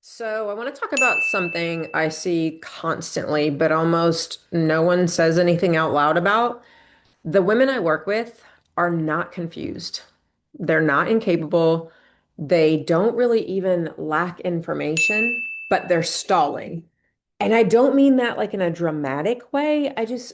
So, I want to talk about something I see constantly, but almost no one says anything out loud about. The women I work with are not confused. They're not incapable. They don't really even lack information, but they're stalling. And I don't mean that like in a dramatic way. I just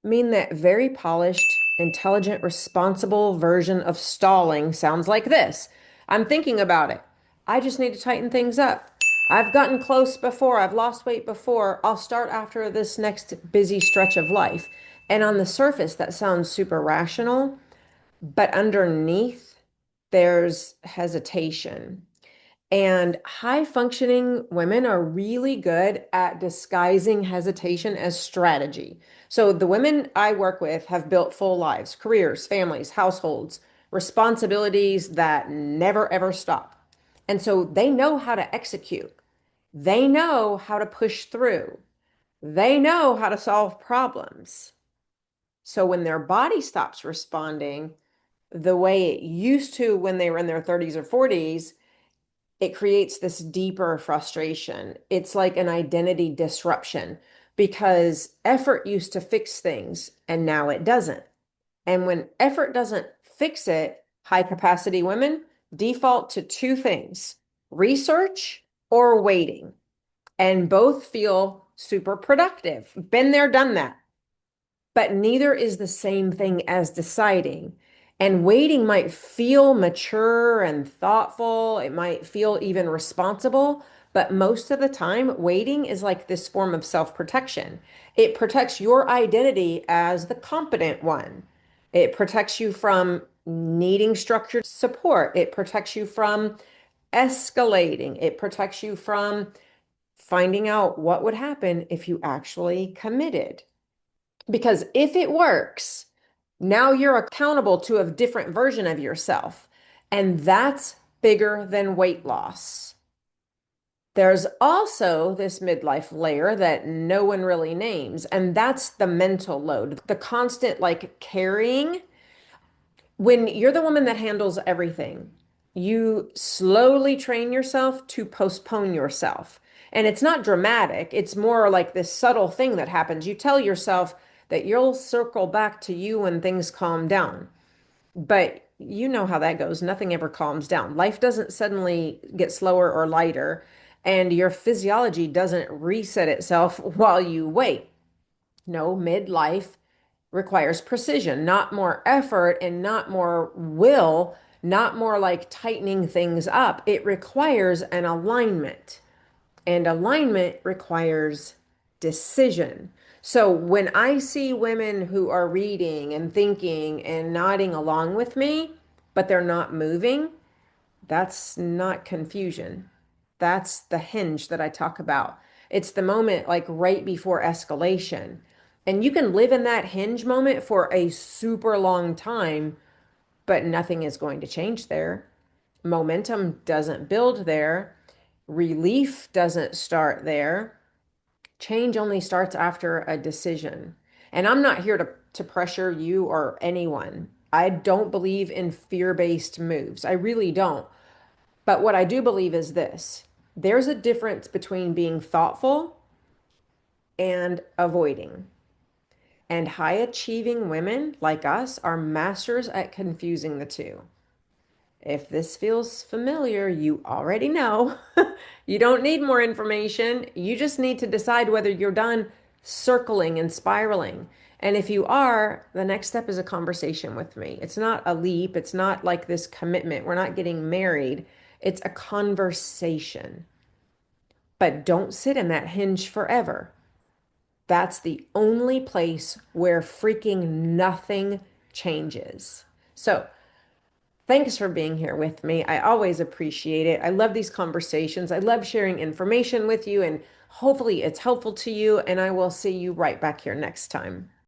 mean that very polished, intelligent, responsible version of stalling sounds like this. I'm thinking about it. I just need to tighten things up. I've gotten close before. I've lost weight before. I'll start after this next busy stretch of life. And on the surface, that sounds super rational, but underneath, there's hesitation. And high functioning women are really good at disguising hesitation as strategy. So the women I work with have built full lives, careers, families, households, responsibilities that never ever stop. And so they know how to execute. They know how to push through. They know how to solve problems. So when their body stops responding the way it used to when they were in their 30s or 40s, it creates this deeper frustration. It's like an identity disruption because effort used to fix things and now it doesn't. And when effort doesn't fix it, high capacity women default to two things: research or waiting. And both feel super productive. Been there, done that, but neither is the same thing as deciding. And waiting might feel mature and thoughtful. It might feel even responsible. But most of the time, waiting is like this form of self-protection. It protects your identity as the competent one. It protects you from needing structured support. It protects you from escalating. It protects you from finding out what would happen if you actually committed. Because if it works, now you're accountable to a different version of yourself. And that's bigger than weight loss. There's also this midlife layer that no one really names, and that's the mental load, the constant like carrying. When you're the woman that handles everything, you slowly train yourself to postpone yourself. And it's not dramatic, it's more like this subtle thing that happens. You tell yourself that you'll circle back to you when things calm down. But you know how that goes. Nothing ever calms down. Life doesn't suddenly get slower or lighter, and your physiology doesn't reset itself while you wait. No, midlife requires precision, not more effort and not more will, not more like tightening things up. It requires an alignment, and alignment requires decision. So when I see women who are reading and thinking and nodding along with me, but they're not moving, that's not confusion. That's the hinge that I talk about. It's the moment like right before escalation. And you can live in that hinge moment for a super long time, but nothing is going to change there. Momentum doesn't build there. Relief doesn't start there. Change only starts after a decision. And I'm not here to pressure you or anyone. I don't believe in fear-based moves. I really don't. But what I do believe is this: there's a difference between being thoughtful and avoiding. And high achieving women like us are masters at confusing the two. If this feels familiar, you already know. You don't need more information. You just need to decide whether you're done circling and spiraling. And if you are, the next step is a conversation with me. It's not a leap. It's not like this commitment. We're not getting married. It's a conversation. But don't sit in that hinge forever. That's the only place where freaking nothing changes. So, thanks for being here with me. I always appreciate it. I love these conversations. I love sharing information with you, and hopefully it's helpful to you. And I will see you right back here next time.